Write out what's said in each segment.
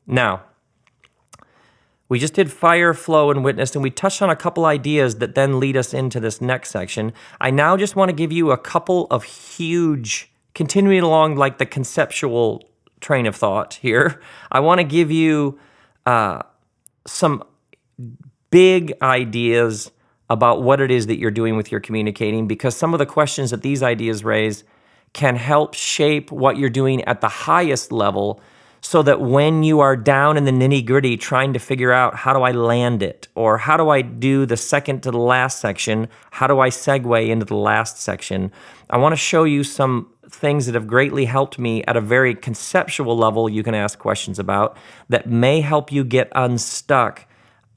Now, we just did fire, flow, and witness, and we touched on a couple ideas that then lead us into this next section. I now just want to give you a couple of huge, continuing along like the conceptual train of thought here. I want to give you some big ideas about what it is that you're doing with your communicating, because some of the questions that these ideas raise can help shape what you're doing at the highest level, so that when you are down in the nitty-gritty trying to figure out how do I land it, or how do I do the second to the last section, how do I segue into the last section, I want to show you some things that have greatly helped me at a very conceptual level you can ask questions about that may help you get unstuck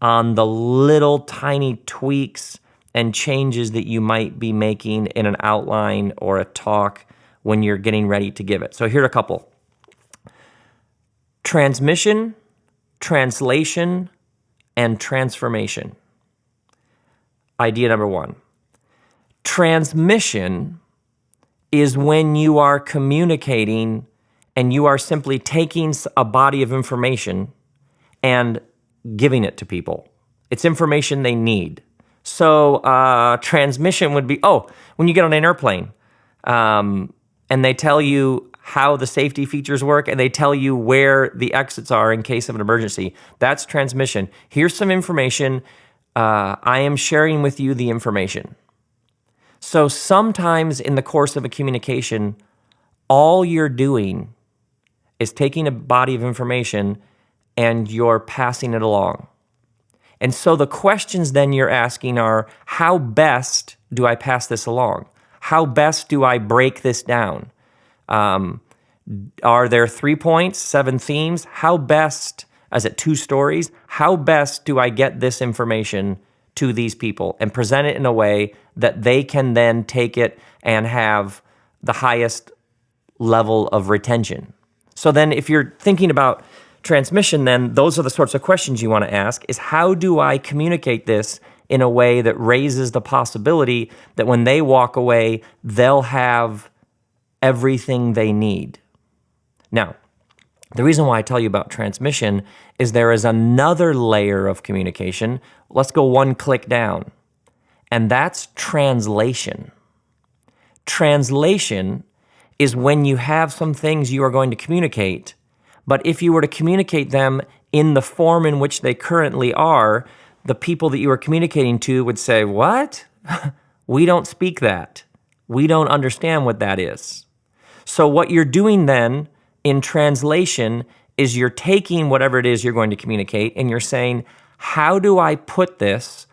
on the little tiny tweaks and changes that you might be making in an outline or a talk when you're getting ready to give it. So here are a couple. Transmission, translation, and transformation. Idea number one. Transmission is when you are communicating and you are simply taking a body of information and giving it to people. It's information they need. So transmission would be, when you get on an airplane and they tell you how the safety features work, and they tell you where the exits are in case of an emergency. That's transmission. Here's some information. I am sharing with you the information. So sometimes in the course of a communication, all you're doing is taking a body of information and you're passing it along. And so the questions then you're asking are, how best do I pass this along? How best do I break this down? Are there 3 points, 7 themes? How best, is it 2 stories? How best do I get this information to these people and present it in a way that they can then take it and have the highest level of retention? So then if you're thinking about transmission, then those are the sorts of questions you want to ask, is how do I communicate this in a way that raises the possibility that when they walk away, they'll have everything they need. Now, the reason why I tell you about transmission is there is another layer of communication. Let's go one click down, and that's translation. Translation is when you have some things you are going to communicate, but if you were to communicate them in the form in which they currently are, the people that you are communicating to would say, "What? We don't speak that. We don't understand what that is." So what you're doing then in translation is you're taking whatever it is you're going to communicate and you're saying, how do I put this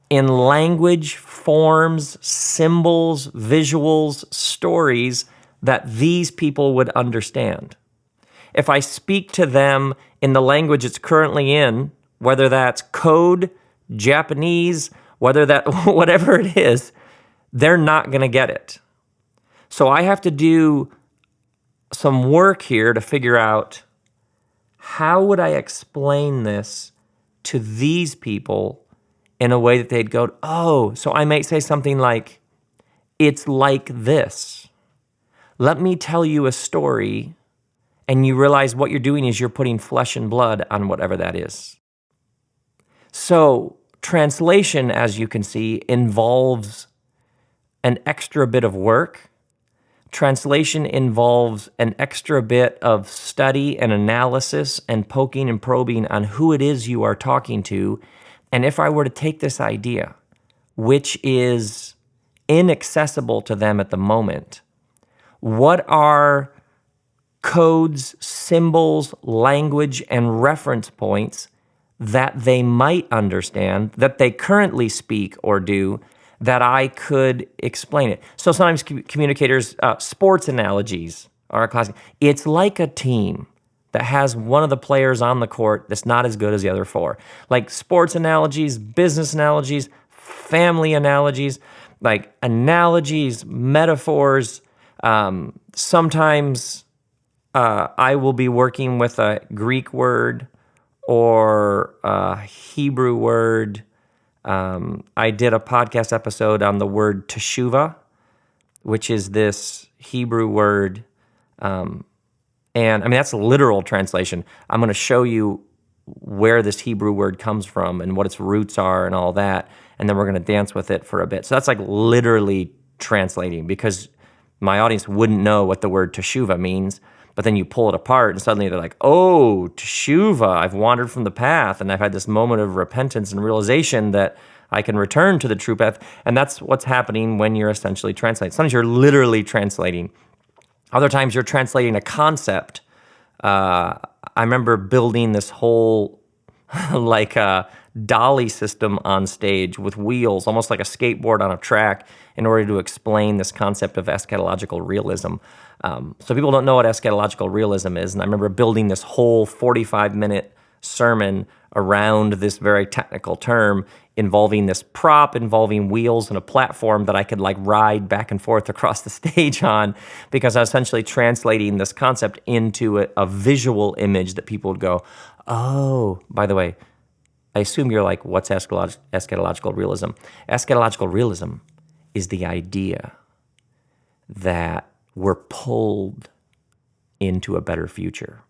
in language, forms, symbols, visuals, stories that these people would understand? If I speak to them in the language it's currently in, whether that's code, Japanese, whatever it is, they're not going to get it. So I have to do some work here to figure out how would I explain this to these people in a way that they'd go, oh, so I might say something like, it's like this. Let me tell you a story, and you realize what you're doing is you're putting flesh and blood on whatever that is. So translation, as you can see, involves an extra bit of work. Translation involves an extra bit of study and analysis and poking and probing on who it is you are talking to. And if I were to take this idea, which is inaccessible to them at the moment, what are codes, symbols, language, and reference points that they might understand, that they currently speak or do, that I could explain it? So sometimes communicators, sports analogies are a classic. It's like a team that has one of the players on the court that's not as good as the other 4. Like sports analogies, business analogies, family analogies, like analogies, metaphors. Sometimes I will be working with a Greek word or a Hebrew word. I did a podcast episode on the word teshuvah, which is this Hebrew word. And I mean, that's a literal translation. I'm going to show you where this Hebrew word comes from and what its roots are and all that. And then we're going to dance with it for a bit. So that's like literally translating, because my audience wouldn't know what the word teshuva means. But then you pull it apart and suddenly they're like, oh, teshuva, I've wandered from the path and I've had this moment of repentance and realization that I can return to the true path. And that's what's happening when you're essentially translating. Sometimes you're literally translating. Other times you're translating a concept. I remember building this whole like a dolly system on stage with wheels, almost like a skateboard on a track, in order to explain this concept of eschatological realism. So people don't know what eschatological realism is, and I remember building this whole 45-minute sermon around this very technical term, involving this prop, involving wheels and a platform that I could like ride back and forth across the stage on, because I was essentially translating this concept into a visual image that people would go, oh, by the way, I assume you're like, what's eschatological realism? Eschatological realism is the idea that we're pulled into a better future.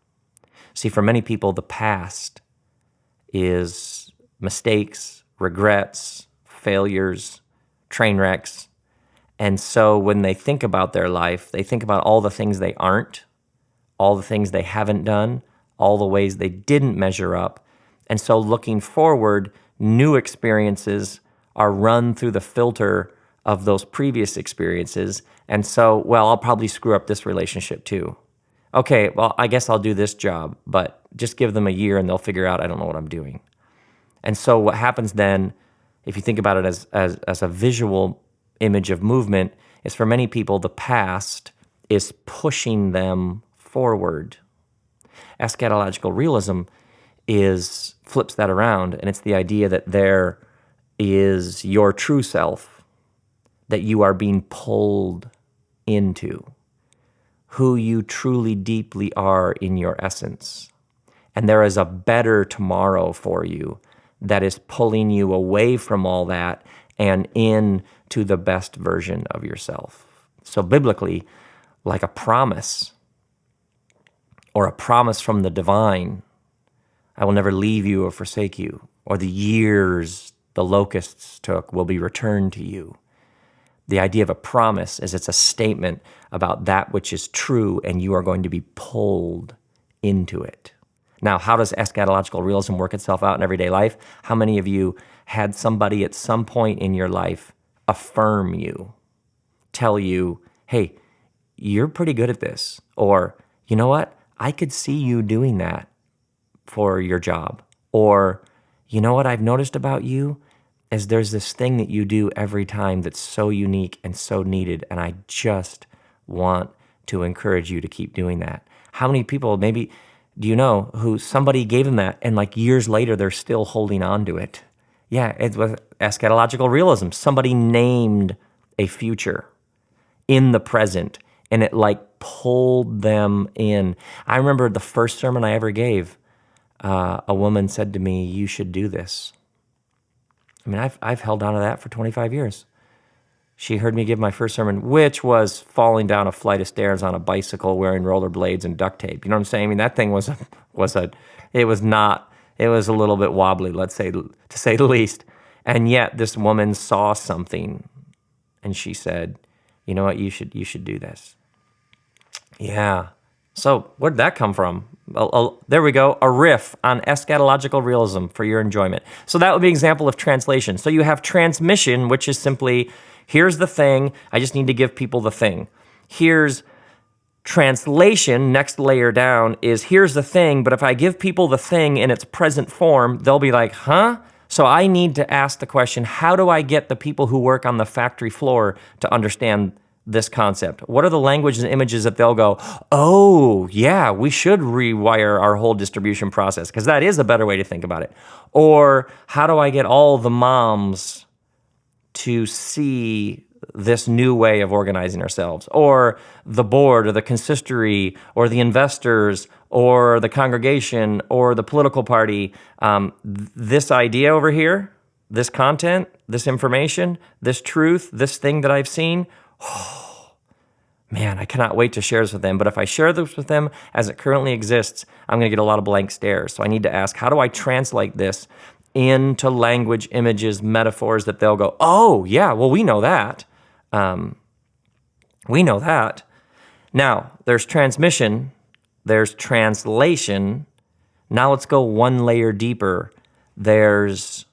See, for many people, the past is mistakes, regrets, failures, train wrecks. And so when they think about their life, they think about all the things they aren't, all the things they haven't done, all the ways they didn't measure up. And so looking forward, new experiences are run through the filter of those previous experiences. And so, well, I'll probably screw up this relationship too. Okay, well, I guess I'll do this job, but just give them a year and they'll figure out I don't know what I'm doing. And so what happens then, if you think about it as a visual image of movement, is for many people, the past is pushing them forward. Eschatological realism flips that around, and it's the idea that there is your true self that you are being pulled into, who you truly deeply are in your essence. And there is a better tomorrow for you that is pulling you away from all that and into the best version of yourself. So biblically, like a promise, or a promise from the divine, I will never leave you or forsake you, or the years the locusts took will be returned to you. The idea of a promise is it's a statement about that which is true, and you are going to be pulled into it. Now, how does eschatological realism work itself out in everyday life? How many of you had somebody at some point in your life affirm you, tell you, hey, you're pretty good at this, or, you know what, I could see you doing that for your job, or, you know what I've noticed about you is there's this thing that you do every time that's so unique and so needed, and I just want to encourage you to keep doing that. How many people, maybe, do you know, who somebody gave them that, and like years later, they're still holding on to it? Yeah, it was eschatological realism. Somebody named a future in the present, and it like pulled them in. I remember the first sermon I ever gave, a woman said to me, you should do this. I mean, I've held on to that for 25 years. She heard me give my first sermon, which was falling down a flight of stairs on a bicycle wearing rollerblades and duct tape. You know what I'm saying? I mean, that thing it was a little bit wobbly, let's say, to say the least. And yet this woman saw something and she said, you know what, you should do this. Yeah. So where did that come from? There we go, a riff on eschatological realism for your enjoyment. So that would be an example of translation. So you have transmission, which is simply, here's the thing, I just need to give people the thing. Here's translation, next layer down, is here's the thing, but if I give people the thing in its present form, they'll be like, huh? So I need to ask the question, how do I get the people who work on the factory floor to understand this concept? What are the language and images that they'll go, oh, yeah, we should rewire our whole distribution process, because that is a better way to think about it. Or how do I get all the moms to see this new way of organizing ourselves? Or the board, or the consistory, or the investors, or the congregation, or the political party, this idea over here, this content, this information, this truth, this thing that I've seen, man, I cannot wait to share this with them. But if I share this with them as it currently exists, I'm going to get a lot of blank stares. So I need to ask, how do I translate this into language, images, metaphors that they'll go, oh, yeah, well, we know that. We know that. Now, there's transmission, there's translation. Now let's go one layer deeper. There's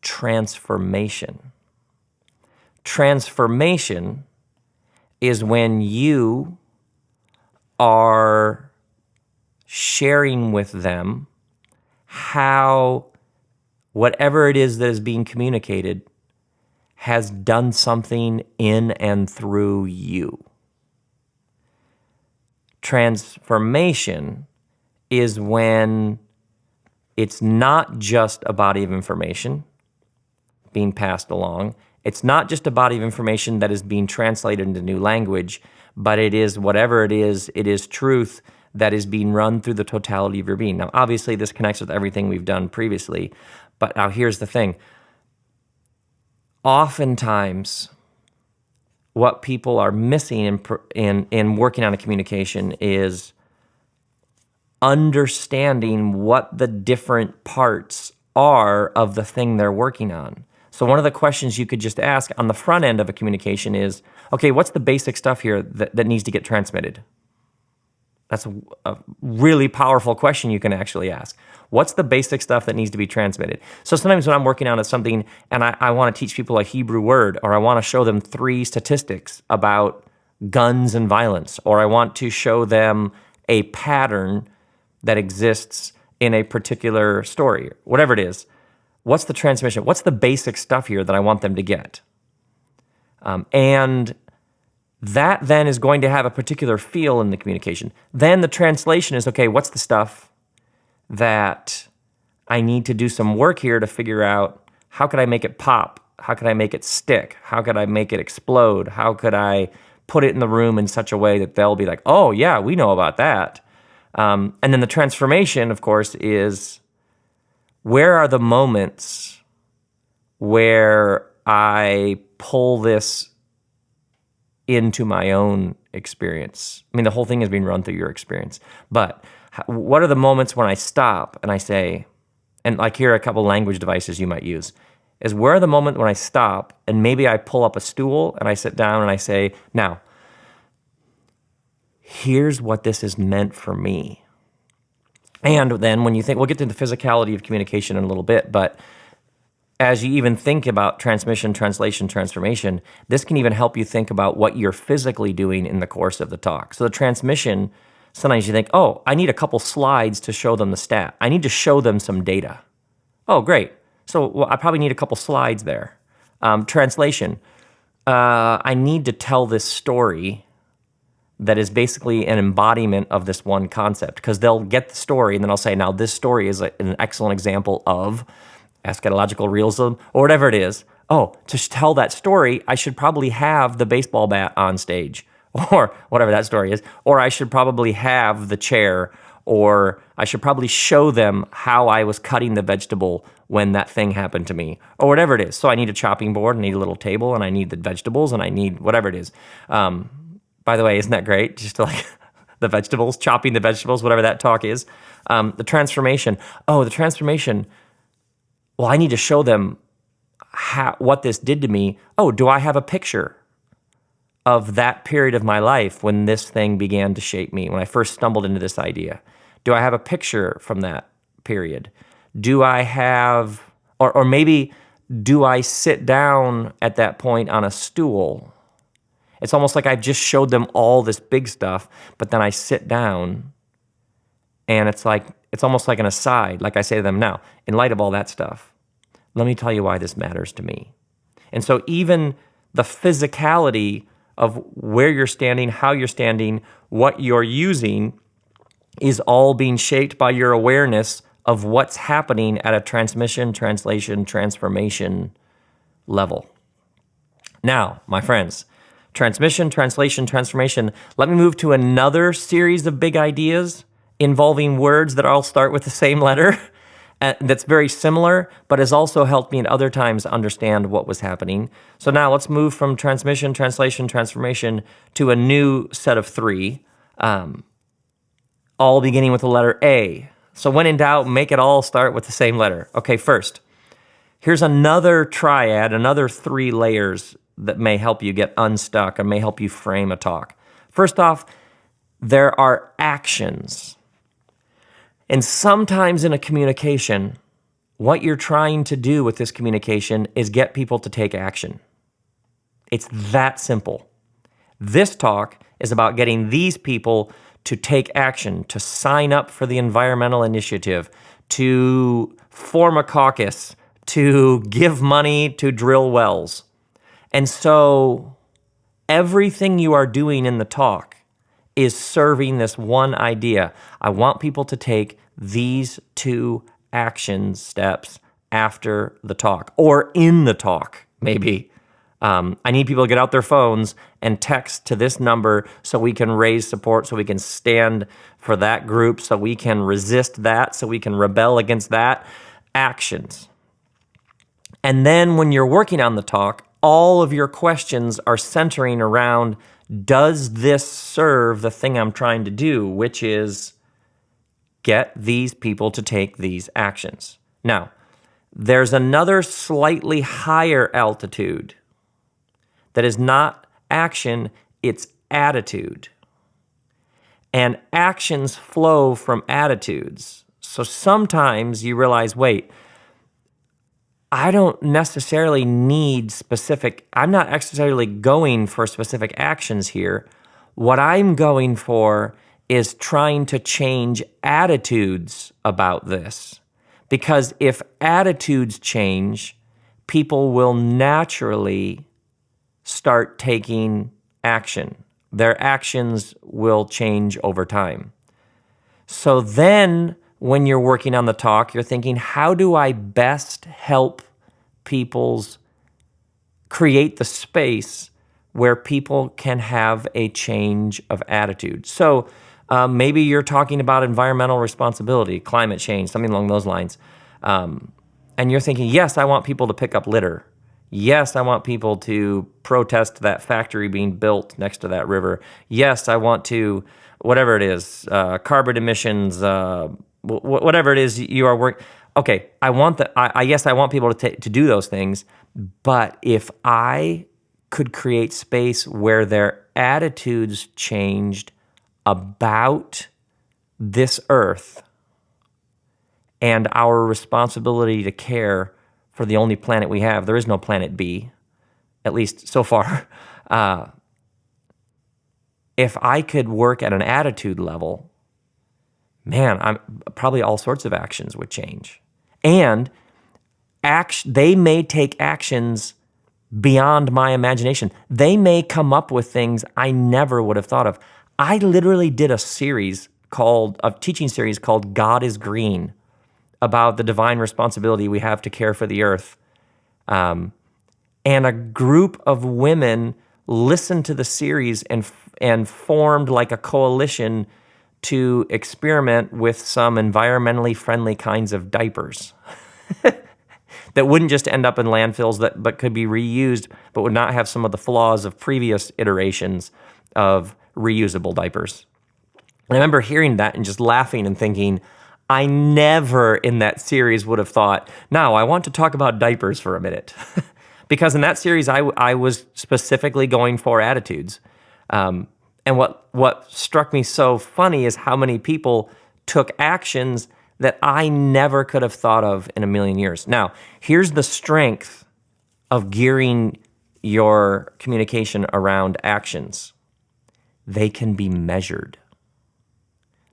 transformation. Transformation is when you are sharing with them how whatever it is that is being communicated has done something in and through you. Transformation is when it's not just a body of information being passed along. It's not just a body of information that is being translated into new language, but it is whatever it is truth that is being run through the totality of your being. Now, obviously, this connects with everything we've done previously, but now here's the thing. Oftentimes, what people are missing in working on a communication is understanding what the different parts are of the thing they're working on. So one of the questions you could just ask on the front end of a communication is, okay, what's the basic stuff here that needs to get transmitted? That's a really powerful question you can actually ask. What's the basic stuff that needs to be transmitted? So sometimes when I'm working on something and I want to teach people a Hebrew word, or I want to show them 3 statistics about guns and violence, or I want to show them a pattern that exists in a particular story, whatever it is, what's the transmission? What's the basic stuff here that I want them to get? And that then is going to have a particular feel in the communication. Then the translation is, okay, what's the stuff that I need to do some work here to figure out how could I make it pop? How could I make it stick? How could I make it explode? How could I put it in the room in such a way that they'll be like, oh, yeah, we know about that. And then the transformation, of course, is where are the moments where I pull this into my own experience? I mean, the whole thing is being run through your experience. But what are the moments when I stop and I say, and like here are a couple language devices you might use, is where are the moments when I stop and maybe I pull up a stool and I sit down and I say, now, here's what this is meant for me. And then when you think, we'll get to the physicality of communication in a little bit, but as you even think about transmission, translation, transformation, this can even help you think about what you're physically doing in the course of the talk. So the transmission, sometimes you think, oh, I need a couple slides to show them the stat. I need to show them some data. Oh, great. So I probably need a couple slides there. Translation, I need to tell this story that is basically an embodiment of this one concept, because they'll get the story and then I'll say, now this story is an excellent example of eschatological realism, or whatever it is. Oh, to tell that story, I should probably have the baseball bat on stage, or whatever that story is, or I should probably have the chair, or I should probably show them how I was cutting the vegetable when that thing happened to me, or whatever it is. So I need a chopping board, I need a little table, and I need the vegetables, and I need whatever it is. By the way, isn't that great? Just like the vegetables, chopping the vegetables, whatever that talk is. The transformation. Oh, the transformation. Well, I need to show them what this did to me. Oh, do I have a picture of that period of my life when this thing began to shape me, when I first stumbled into this idea? Do I have a picture from that period? Do I have, or maybe do I sit down at that point on a stool? It's almost like I just showed them all this big stuff, but then I sit down and it's almost like an aside. Like I say to them, now, in light of all that stuff, let me tell you why this matters to me. And so even the physicality of where you're standing, how you're standing, what you're using is all being shaped by your awareness of what's happening at a transmission, translation, transformation level. Now, my friends, transmission, translation, transformation. Let me move to another series of big ideas involving words that all start with the same letter. that's very similar, but has also helped me at other times understand what was happening. So now let's move from transmission, translation, transformation to a new set of three, all beginning with the letter A. So when in doubt, make it all start with the same letter. Okay, first, here's another triad, another three layers that may help you get unstuck and may help you frame a talk. First off, there are actions. And sometimes in a communication, what you're trying to do with this communication is get people to take action. It's that simple. This talk is about getting these people to take action, to sign up for the environmental initiative, to form a caucus, to give money to drill wells. And so everything you are doing in the talk is serving this one idea. I want people to take these 2 action steps after the talk, or in the talk, maybe. I need people to get out their phones and text to this number so we can raise support, so we can stand for that group, so we can resist that, so we can rebel against that. Actions. And then when you're working on the talk, all of your questions are centering around, does this serve the thing I'm trying to do, which is get these people to take these actions. Now, there's another slightly higher altitude that is not action, it's attitude. And actions flow from attitudes. So sometimes you realize, wait, I don't necessarily need I'm not necessarily going for specific actions here. What I'm going for is trying to change attitudes about this. Because if attitudes change, people will naturally start taking action. Their actions will change over time. So then, when you're working on the talk, you're thinking, how do I best help create the space where people can have a change of attitude? So maybe you're talking about environmental responsibility, climate change, something along those lines. And you're thinking, yes, I want people to pick up litter. Yes, I want people to protest that factory being built next to that river. Yes, I want to, whatever it is, carbon emissions, whatever it is you are working. Okay, I want yes, I want people to do those things. But if I could create space where their attitudes changed about this earth and our responsibility to care for the only planet we have, there is no planet B, at least so far. If I could work at an attitude level, man, probably all sorts of actions would change. And they may take actions beyond my imagination. They may come up with things I never would have thought of. I literally did a teaching series called God is Green, about the divine responsibility we have to care for the earth. And a group of women listened to the series and formed like a coalition to experiment with some environmentally friendly kinds of diapers that wouldn't just end up in landfills but could be reused, but would not have some of the flaws of previous iterations of reusable diapers. And I remember hearing that and just laughing and thinking, I never in that series would have thought, now I want to talk about diapers for a minute. Because in that series, I was specifically going for attitudes. And what struck me so funny is how many people took actions that I never could have thought of in a million years. Now, here's the strength of gearing your communication around actions. They can be measured.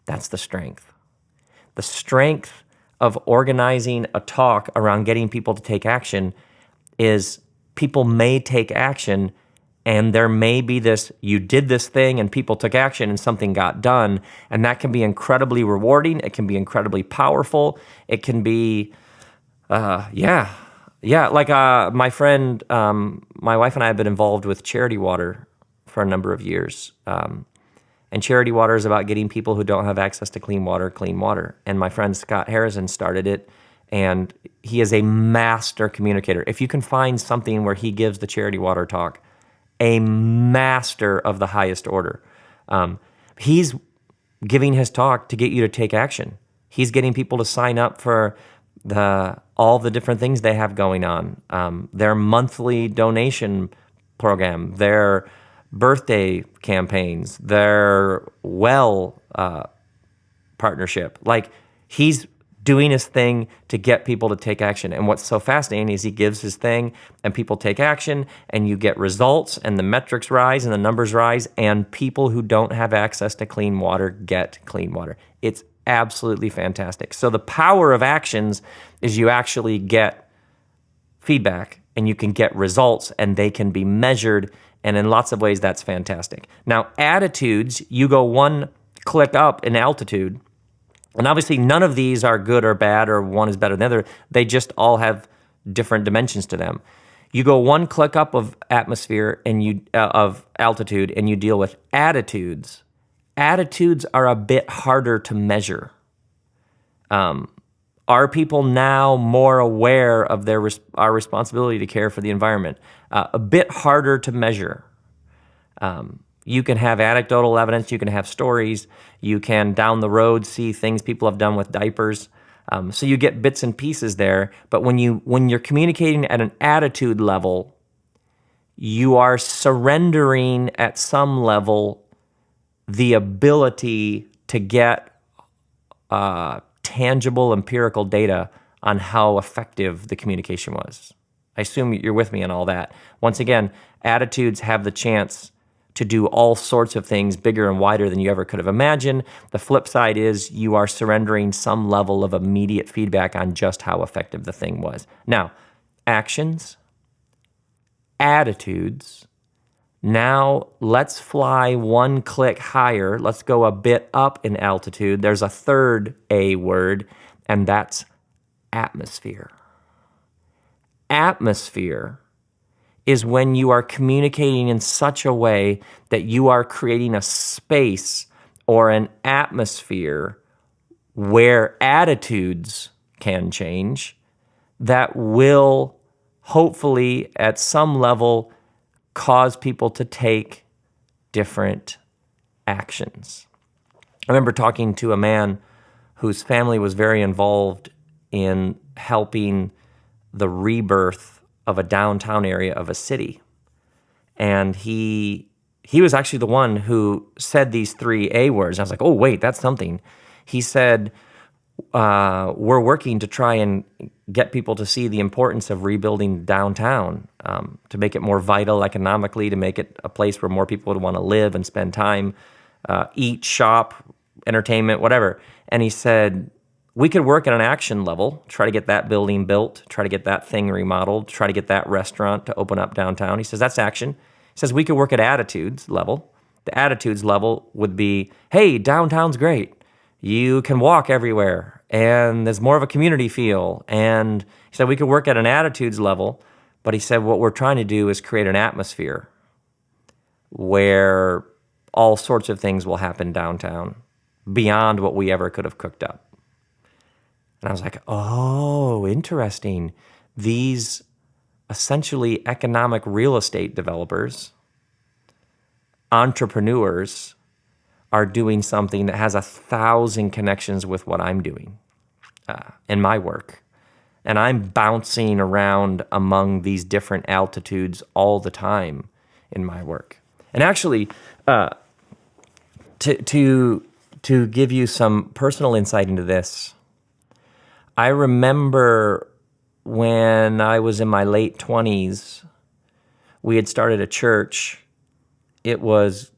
That's the strength. The strength of organizing a talk around getting people to take action is people may take action, and there may be this, you did this thing and people took action and something got done, and that can be incredibly rewarding. It can be incredibly powerful. It can be, like my friend, my wife and I have been involved with Charity Water for a number of years. And Charity Water is about getting people who don't have access to clean water. And my friend Scott Harrison started it and he is a master communicator. If you can find something where he gives the charity water talk, a master of the highest order. He's giving his talk to get you to take action. He's getting people to sign up for all the different things they have going on, their monthly donation program, their birthday campaigns, their partnership. Like, he's doing his thing to get people to take action. And what's so fascinating is he gives his thing and people take action and you get results and the metrics rise and the numbers rise and people who don't have access to clean water get clean water. It's absolutely fantastic. So the power of actions is you actually get feedback and you can get results and they can be measured. And in lots of ways, that's fantastic. Now, attitudes, you go one click up in altitude. And obviously, none of these are good or bad, or one is better than the other. They just all have different dimensions to them. You go one click up of atmosphere and of altitude, and you deal with attitudes. Attitudes are a bit harder to measure. Are people now more aware of our responsibility to care for the environment? A bit harder to measure. You can have anecdotal evidence, you can have stories, you can down the road see things people have done with diapers. So you get bits and pieces there, but when you're communicating at an attitude level, you are surrendering at some level the ability to get tangible empirical data on how effective the communication was. I assume you're with me on all that. Once again, attitudes have the chance to do all sorts of things bigger and wider than you ever could have imagined. The flip side is you are surrendering some level of immediate feedback on just how effective the thing was. Now, actions, attitudes. Now, let's fly one click higher. Let's go a bit up in altitude. There's a third A word, and that's atmosphere. Atmosphere is when you are communicating in such a way that you are creating a space or an atmosphere where attitudes can change that will hopefully at some level cause people to take different actions. I remember talking to a man whose family was very involved in helping the rebirth of a downtown area of a city. And he was actually the one who said these 3 A words. I was like, oh, wait, that's something. He said, we're working to try and get people to see the importance of rebuilding downtown, to make it more vital economically, to make it a place where more people would want to live and spend time, eat, shop, entertainment, whatever. And he said, we could work at an action level, try to get that building built, try to get that thing remodeled, try to get that restaurant to open up downtown. He says, that's action. He says, we could work at attitudes level. The attitudes level would be, hey, downtown's great. You can walk everywhere, and there's more of a community feel. And he said, we could work at an attitudes level, but he said, what we're trying to do is create an atmosphere where all sorts of things will happen downtown beyond what we ever could have cooked up. And I was like, oh, interesting. These essentially economic real estate developers, entrepreneurs, are doing something that has 1,000 connections with what I'm doing in my work. And I'm bouncing around among these different altitudes all the time in my work. And actually, to give you some personal insight into this, I remember when I was in my late 20s, we had started a church. It was,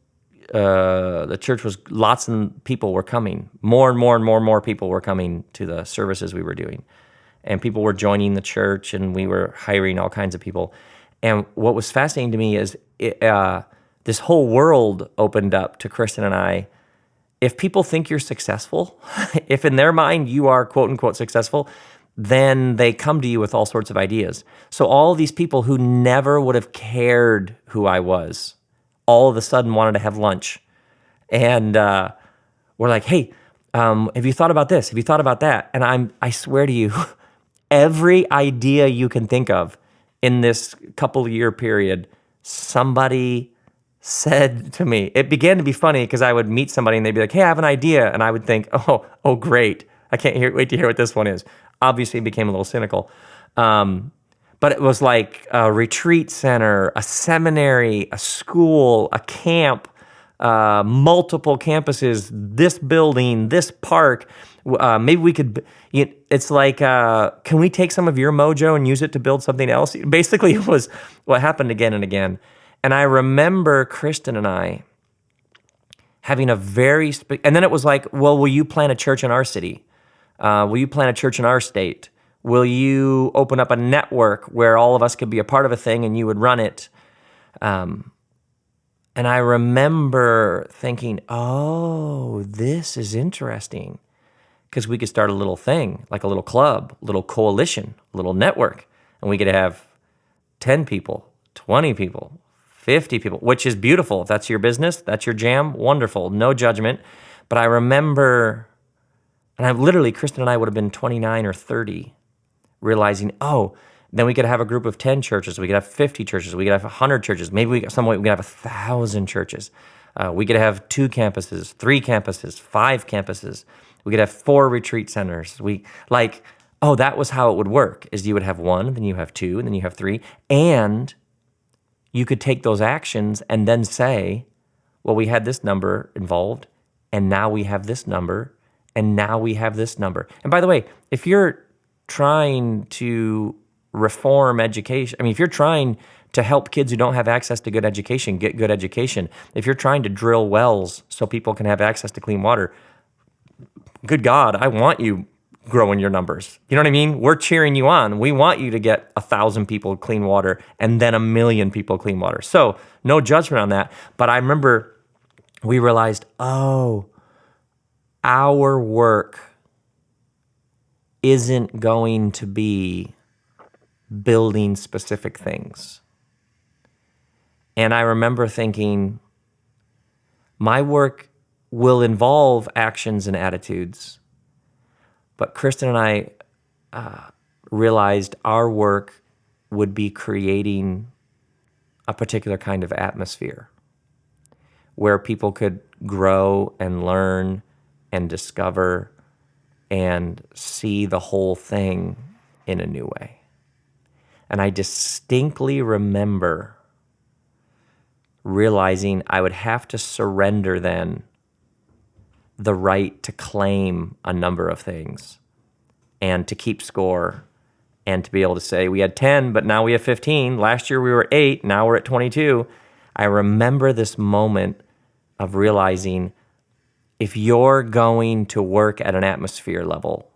the church was, lots of people were coming. More and more people were coming to the services we were doing. And people were joining the church, and we were hiring all kinds of people. And what was fascinating to me is this whole world opened up to Kristen and I. If people think you're successful, if in their mind you are quote unquote successful, then they come to you with all sorts of ideas. So all these people who never would have cared who I was, all of a sudden wanted to have lunch. And we're like, hey, have you thought about this? Have you thought about that? And I swear to you, Every idea you can think of in this couple year period, somebody said to me. It began to be funny because I would meet somebody and they'd be like, hey, I have an idea. And I would think, oh, great. I can't wait to hear what this one is. Obviously, it became a little cynical. But it was like a retreat center, a seminary, a school, a camp, multiple campuses, this building, this park. Maybe we could, it's like, can we take some of your mojo and use it to build something else? Basically, it was what happened again and again. And I remember Kristen and I having a and then it was like, well, will you plant a church in our city? Will you plant a church in our state? Will you open up a network where all of us could be a part of a thing and you would run it? And I remember thinking, oh, this is interesting, because we could start a little thing, like a little club, a little coalition, a little network, and we could have 10 people, 20 people, 50 people, which is beautiful. If that's your business, that's your jam, wonderful, no judgment. But I remember, and Kristen and I would have been 29 or 30, realizing, then we could have a group of 10 churches, we could have 50 churches, we could have 100 churches, maybe we could have 1,000 churches. We could have 2 campuses, 3 campuses, 5 campuses. We could have 4 retreat centers. That was how it would work, is you would have 1, then you have 2, and then you have 3, and you could take those actions and then say, well, we had this number involved, and now we have this number, and now we have this number. And by the way, if you're trying to reform education, if you're trying to help kids who don't have access to good education get good education, if you're trying to drill wells so people can have access to clean water, good God, I want you growing your numbers. You know what I mean? We're cheering you on. We want you to get 1,000 people clean water and then 1,000,000 people clean water. So no judgment on that. But I remember we realized, our work isn't going to be building specific things. And I remember thinking, my work will involve actions and attitudes. But Kristen and I realized our work would be creating a particular kind of atmosphere where people could grow and learn and discover and see the whole thing in a new way. And I distinctly remember realizing I would have to surrender then the right to claim a number of things and to keep score and to be able to say, we had 10, but now we have 15. Last year we were 8, now we're at 22. I remember this moment of realizing, if you're going to work at an atmosphere level,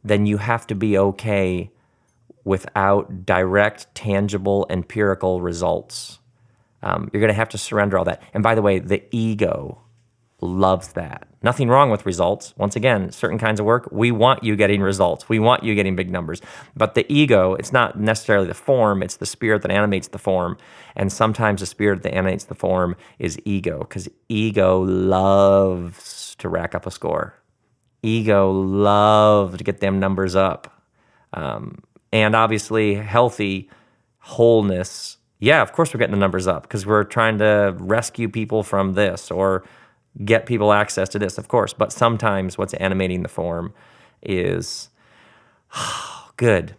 then you have to be okay without direct, tangible, empirical results. You're going to have to surrender all that. And by the way, the ego loves that. Nothing wrong with results. Once again, certain kinds of work, we want you getting results. We want you getting big numbers. But the ego, it's not necessarily the form, it's the spirit that animates the form. And sometimes the spirit that animates the form is ego, because ego loves to rack up a score. Ego loves to get them numbers up. And obviously, healthy wholeness, yeah, of course we're getting the numbers up because we're trying to rescue people from this or get people access to this, of course. But sometimes what's animating the form is good.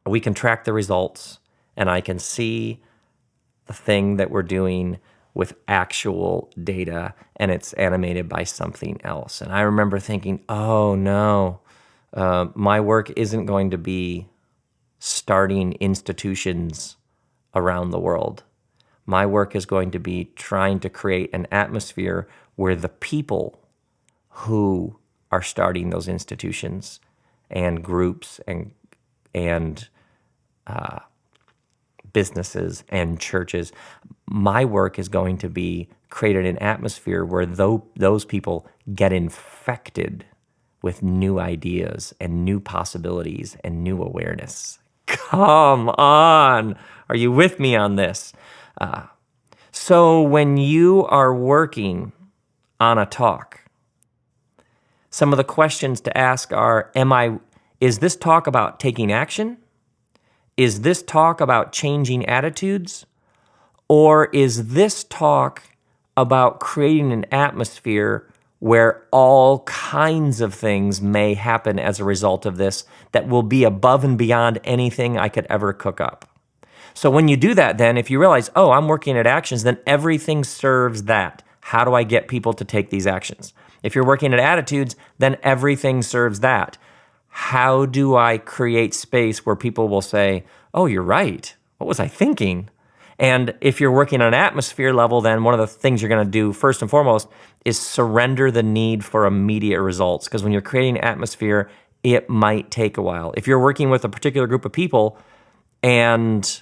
We can track the results, and I can see the thing that we're doing with actual data, and it's animated by something else. And I remember thinking, oh no, my work isn't going to be starting institutions around the world. My work is going to be trying to create an atmosphere where the people who are starting those institutions and groups and businesses and churches, my work is going to be creating an atmosphere where those people get infected with new ideas and new possibilities and new awareness. Come on. Are you with me on this? So when you are working on a talk, some of the questions to ask are, Is this talk about taking action? Is this talk about changing attitudes? Or is this talk about creating an atmosphere where all kinds of things may happen as a result of this that will be above and beyond anything I could ever cook up? So when you do that, then if you realize, oh, I'm working at actions, then everything serves that. How do I get people to take these actions? If you're working at attitudes, then everything serves that. How do I create space where people will say, oh, you're right. What was I thinking? And if you're working on an atmosphere level, then one of the things you're going to do first and foremost is surrender the need for immediate results. Because when you're creating an atmosphere, it might take a while. If you're working with a particular group of people and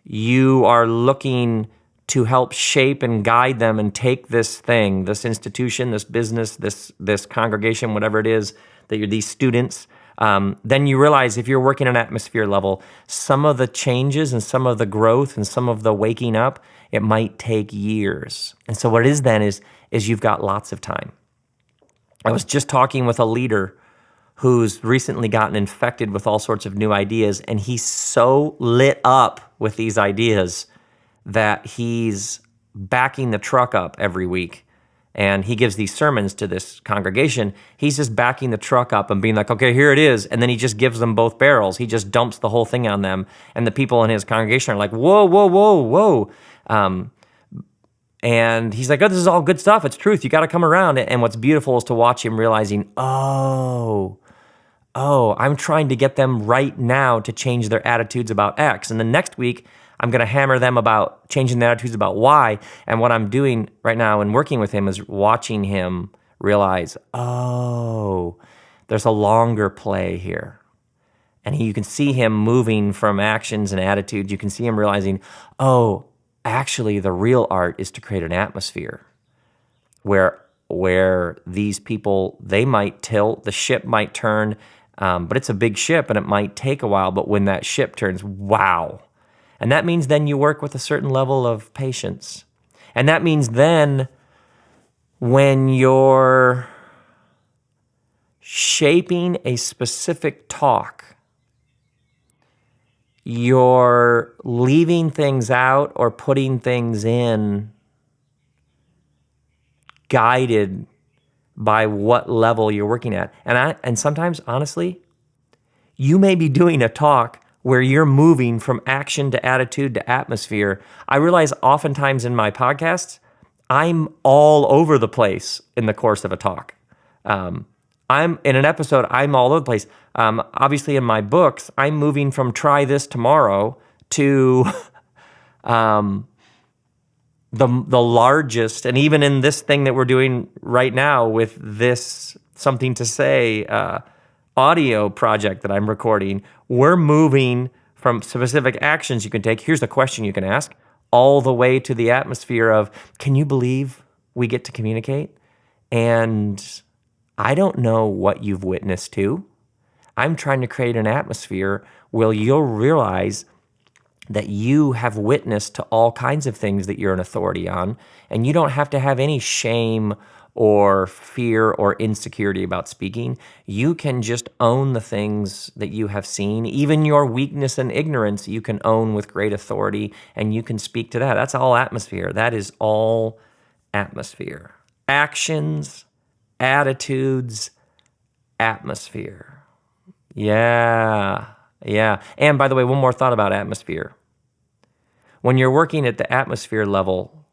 you are looking to help shape and guide them and take this thing, this institution, this business, this congregation, whatever it is, that you're these students, then you realize if you're working on an atmosphere level, some of the changes and some of the growth and some of the waking up, it might take years. And so what it is then is you've got lots of time. I was just talking with a leader who's recently gotten infected with all sorts of new ideas, and he's so lit up with these ideas that he's backing the truck up every week. And he gives these sermons to this congregation. He's just backing the truck up and being like, okay, here it is. And then he just gives them both barrels. He just dumps the whole thing on them. And the people in his congregation are like, whoa, whoa, whoa, whoa. And he's like, oh, this is all good stuff. It's truth. You got to come around. And what's beautiful is to watch him realizing, oh, I'm trying to get them right now to change their attitudes about X. And then next week, I'm going to hammer them about changing their attitudes about Y. And what I'm doing right now and working with him is watching him realize, oh, there's a longer play here. And you can see him moving from actions and attitudes. You can see him realizing, oh, actually the real art is to create an atmosphere where these people, they might tilt, the ship might turn, but it's a big ship and it might take a while. But when that ship turns, wow. And that means then you work with a certain level of patience. And that means then when you're shaping a specific talk, you're leaving things out or putting things in guided by what level you're working at. And sometimes, honestly, you may be doing a talk where you're moving from action to attitude to atmosphere. I realize oftentimes in my podcasts, I'm all over the place in the course of a talk. I'm in an episode, I'm all over the place. Obviously in my books, I'm moving from try this tomorrow to the largest, and even in this thing that we're doing right now with this Something to Say audio project that I'm recording, we're moving from specific actions you can take. Here's the question you can ask, all the way to the atmosphere of, can you believe we get to communicate? And I don't know what you've witnessed to. I'm trying to create an atmosphere where you'll realize that you have witnessed to all kinds of things that you're an authority on, and you don't have to have any shame or fear or insecurity about speaking. You can just own the things that you have seen. Even your weakness and ignorance, you can own with great authority, and you can speak to that. That's all atmosphere. That is all atmosphere. Actions, attitudes, atmosphere. Yeah. And by the way, one more thought about atmosphere. When you're working at the atmosphere level,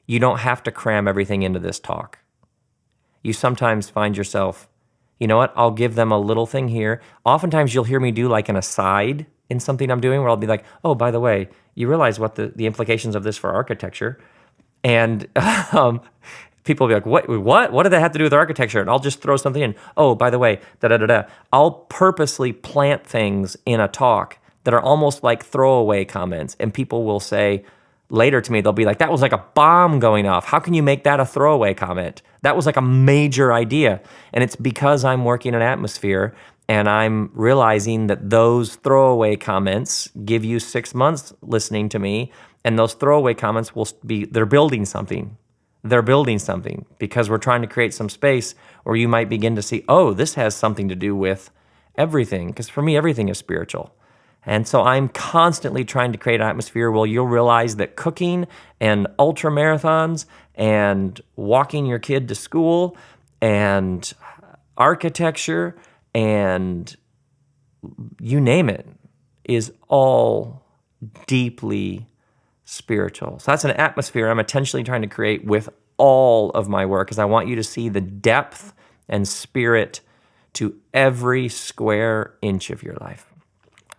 you don't have to cram everything into this talk. You sometimes find yourself, you know what, I'll give them a little thing here. Oftentimes you'll hear me do like an aside in something I'm doing where I'll be like, oh, by the way, you realize what the implications of this for architecture? And people will be like, what did that have to do with architecture? And I'll just throw something in. Oh, by the way, da-da-da-da. I'll purposely plant things in a talk that are almost like throwaway comments. And people will say later to me, they'll be like, that was like a bomb going off. How can you make that a throwaway comment? That was like a major idea. And it's because I'm working an atmosphere and I'm realizing that those throwaway comments give you 6 months listening to me. And those throwaway comments they're building something. They're building something because we're trying to create some space where you might begin to see, oh, this has something to do with everything, because for me, everything is spiritual. And so I'm constantly trying to create an atmosphere where you'll realize that cooking and ultra marathons and walking your kid to school and architecture and you name it is all deeply spiritual. So that's an atmosphere I'm intentionally trying to create with all of my work, because I want you to see the depth and spirit to every square inch of your life.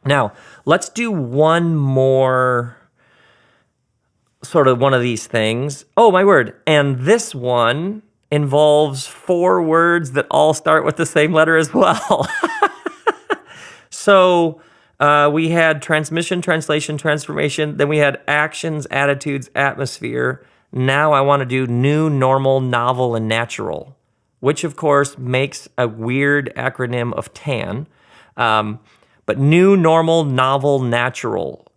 Now, let's do one more sort of one of these things. Oh, my word. And this one involves 4 words that all start with the same letter as well. So we had transmission, translation, transformation. Then we had actions, attitudes, atmosphere. Now I want to do new, normal, novel, and natural, which of course makes a weird acronym of TAN. But new, normal, novel, natural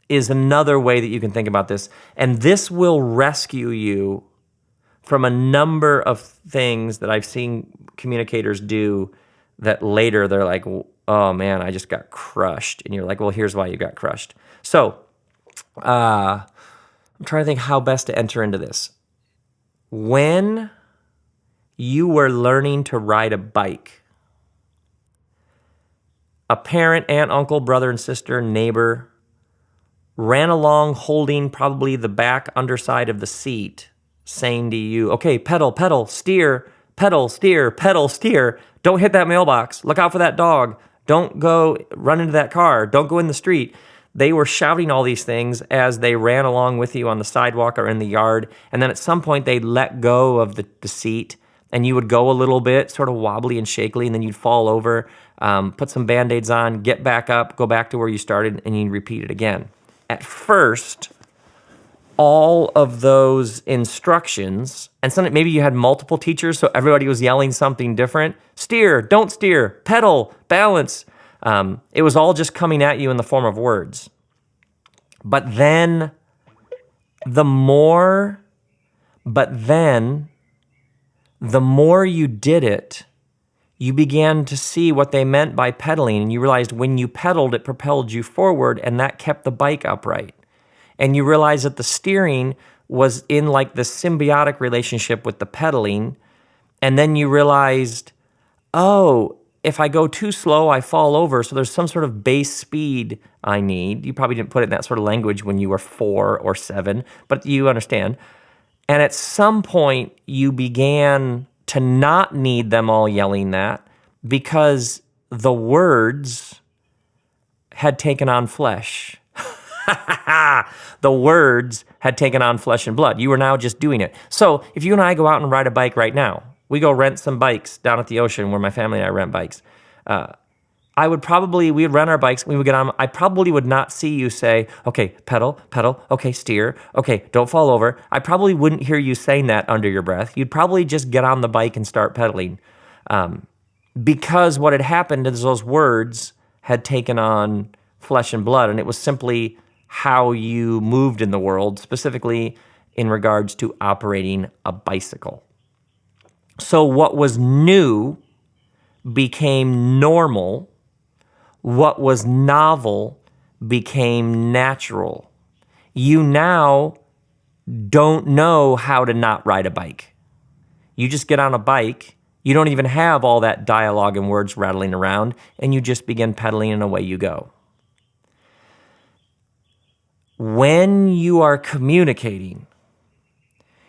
is another way that you can think about this. And this will rescue you from a number of things that I've seen communicators do that later they're like, oh man, I just got crushed. And you're like, well, here's why you got crushed. So I'm trying to think how best to enter into this. When you were learning to ride a bike, a parent, aunt, uncle, brother and sister, neighbor ran along holding probably the back underside of the seat, saying to you, okay, pedal, pedal, steer, pedal, steer, pedal, steer. Don't hit that mailbox. Look out for that dog. Don't go run into that car. Don't go in the street. They were shouting all these things as they ran along with you on the sidewalk or in the yard. And then at some point, they'd let go of the seat, and you would go a little bit, sort of wobbly and shakily, and then you'd fall over, put some Band-Aids on, get back up, go back to where you started, and you'd repeat it again. At first, all of those instructions, and something, maybe you had multiple teachers, so everybody was yelling something different. Steer, don't steer, pedal, balance. It was all just coming at you in the form of words. But then, the more you did it, you began to see what they meant by pedaling, and you realized when you pedaled, it propelled you forward, and that kept the bike upright. And you realized that the steering was in like the symbiotic relationship with the pedaling, and then you realized, oh, if I go too slow, I fall over, so there's some sort of base speed I need. You probably didn't put it in that sort of language when you were 4 or 7, but you understand. And at some point, you began to not need them all yelling that because the words had taken on flesh. The words had taken on flesh and blood. You were now just doing it. So if you and I go out and ride a bike right now, we go rent some bikes down at the ocean where my family and I rent bikes. We would rent our bikes, we would get on. I probably would not see you say, okay, pedal, pedal, okay, steer, okay, don't fall over. I probably wouldn't hear you saying that under your breath. You'd probably just get on the bike and start pedaling. Because what had happened is those words had taken on flesh and blood, and it was simply how you moved in the world, specifically in regards to operating a bicycle. So what was new became normal. What was novel became natural. You now don't know how to not ride a bike. You just get on a bike. You don't even have all that dialogue and words rattling around, and you just begin pedaling and away you go. When you are communicating,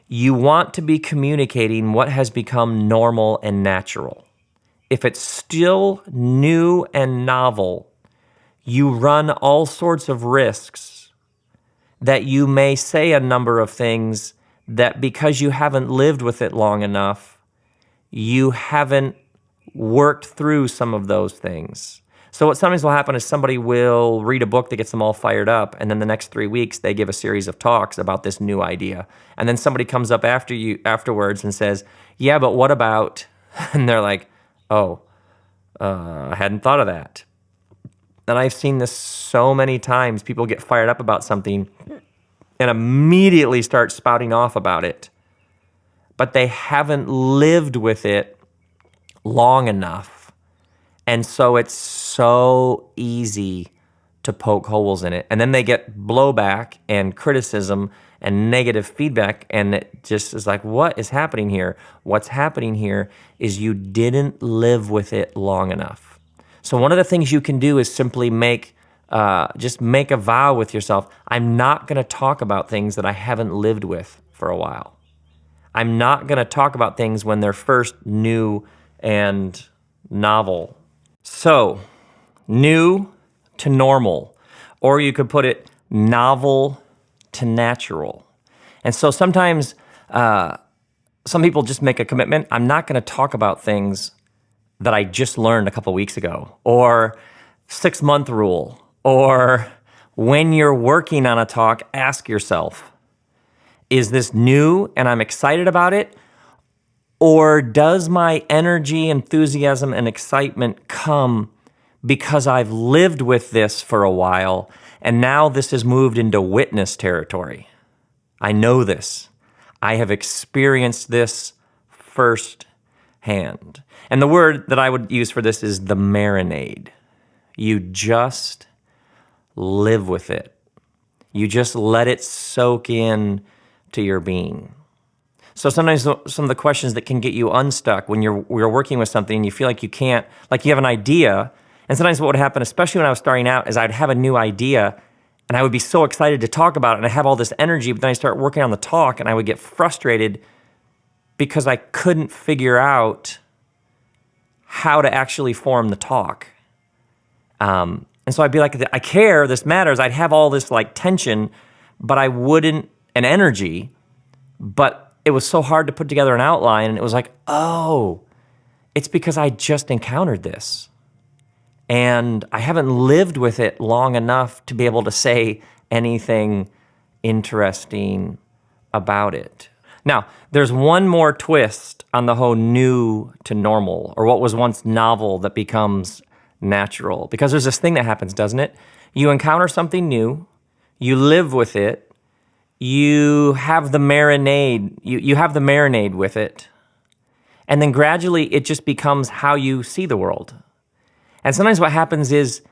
you want to be communicating what has become normal and natural. If it's still new and novel, you run all sorts of risks that you may say a number of things that because you haven't lived with it long enough, you haven't worked through some of those things. So what sometimes will happen is somebody will read a book that gets them all fired up, and then the next 3 weeks they give a series of talks about this new idea. And then somebody comes up afterwards and says, yeah, but what about, and they're like, oh, I hadn't thought of that. And I've seen this so many times. People get fired up about something and immediately start spouting off about it. But they haven't lived with it long enough. And so it's so easy to poke holes in it. And then they get blowback and criticism and negative feedback. And it just is like, what is happening here? What's happening here is you didn't live with it long enough. So one of the things you can do is simply just make a vow with yourself. I'm not going to talk about things that I haven't lived with for a while. I'm not going to talk about things when they're first new and novel. So, new to normal, or you could put it novel to natural. And so sometimes some people just make a commitment. I'm not going to talk about things that I just learned a couple weeks ago, or 6-month rule, or when you're working on a talk, ask yourself, is this new and I'm excited about it? Or does my energy, enthusiasm, and excitement come because I've lived with this for a while and now this has moved into witness territory? I know this. I have experienced this firsthand. And the word that I would use for this is the marinade. You just live with it. You just let it soak in to your being. So sometimes some of the questions that can get you unstuck when you're working with something and you feel like you can't, like you have an idea, and sometimes what would happen, especially when I was starting out, is I'd have a new idea and I would be so excited to talk about it and I have all this energy, but then I start working on the talk and I would get frustrated because I couldn't figure out how to actually form the talk. And so I'd be like, I care, this matters. I'd have all this like tension, but I wouldn't, and energy, but it was so hard to put together an outline, and it was like, oh, it's because I just encountered this. And I haven't lived with it long enough to be able to say anything interesting about it. Now, there's one more twist on the whole new to normal, or what was once novel that becomes natural. Because there's this thing that happens, doesn't it? You encounter something new, you live with it, you have the marinade, you have the marinade with it, and then gradually it just becomes how you see the world. And sometimes what happens is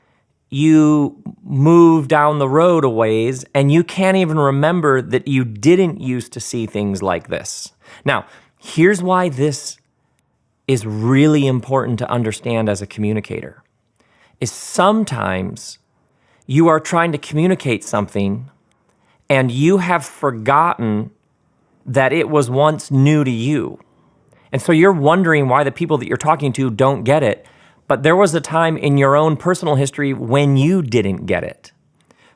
you move down the road a ways and you can't even remember that you didn't used to see things like this. Now, here's why this is really important to understand as a communicator, is sometimes you are trying to communicate something and you have forgotten that it was once new to you. And so you're wondering why the people that you're talking to don't get it, but there was a time in your own personal history when you didn't get it.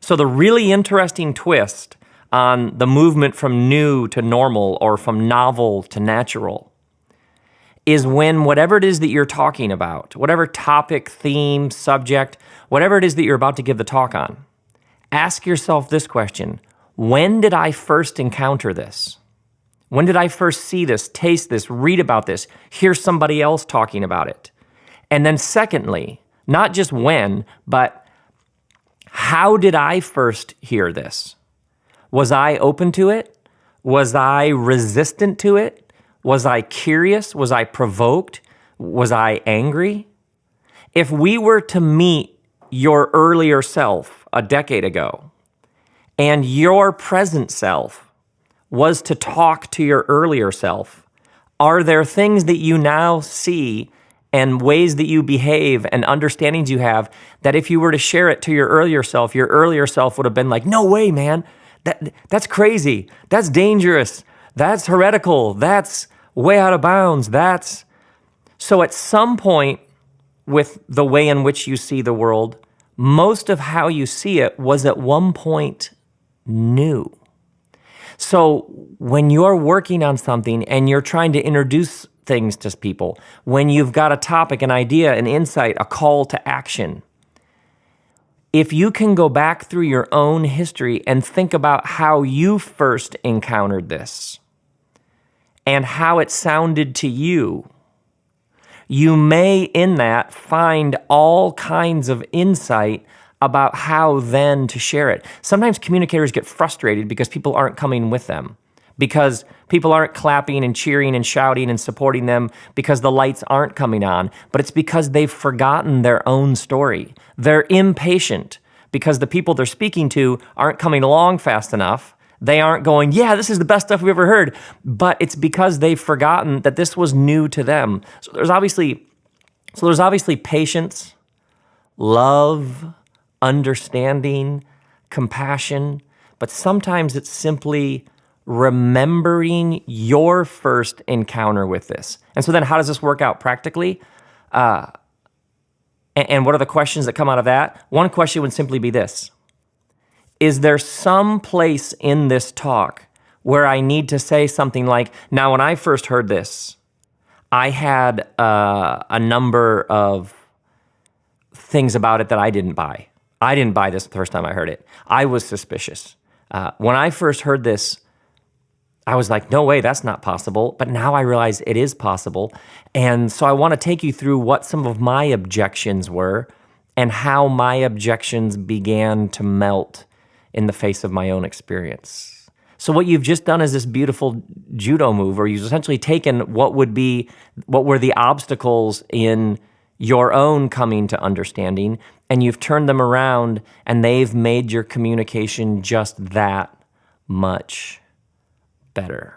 So the really interesting twist on the movement from new to normal or from novel to natural is when whatever it is that you're talking about, whatever topic, theme, subject, whatever it is that you're about to give the talk on, ask yourself this question: when did I first encounter this? When did I first see this, taste this, read about this, hear somebody else talking about it? And then secondly, not just when, but how did I first hear this? Was I open to it? Was I resistant to it? Was I curious? Was I provoked? Was I angry? If we were to meet your earlier self a decade ago, and your present self was to talk to your earlier self, are there things that you now see and ways that you behave and understandings you have that if you were to share it to your earlier self would have been like, no way, man, that's crazy, that's dangerous, that's heretical, that's way out of bounds, that's... So at some point with the way in which you see the world, most of how you see it was at one point new. So when you're working on something and you're trying to introduce things to people, when you've got a topic, an idea, an insight, a call to action, if you can go back through your own history and think about how you first encountered this and how it sounded to you, you may in that find all kinds of insight about how then to share it. Sometimes communicators get frustrated because people aren't coming with them. because people aren't clapping and cheering and shouting and supporting them because the lights aren't coming on, but it's because they've forgotten their own story. They're impatient because the people they're speaking to aren't coming along fast enough. They aren't going, yeah, this is the best stuff we've ever heard. But it's because they've forgotten that this was new to them. So there's obviously patience, love, understanding, compassion, but sometimes it's simply remembering your first encounter with this. And so then how does this work out practically? And what are the questions that come out of that? One question would simply be this: is there some place in this talk where I need to say something like, now when I first heard this, I had a number of things about it that I didn't buy. I didn't buy this the first time I heard it. I was suspicious. When I first heard this, I was like, no way, that's not possible. But now I realize it is possible. And so I want to take you through what some of my objections were and how my objections began to melt in the face of my own experience. So what you've just done is this beautiful judo move, where you've essentially taken what were the obstacles in your own coming to understanding, and you've turned them around, and they've made your communication just that much better.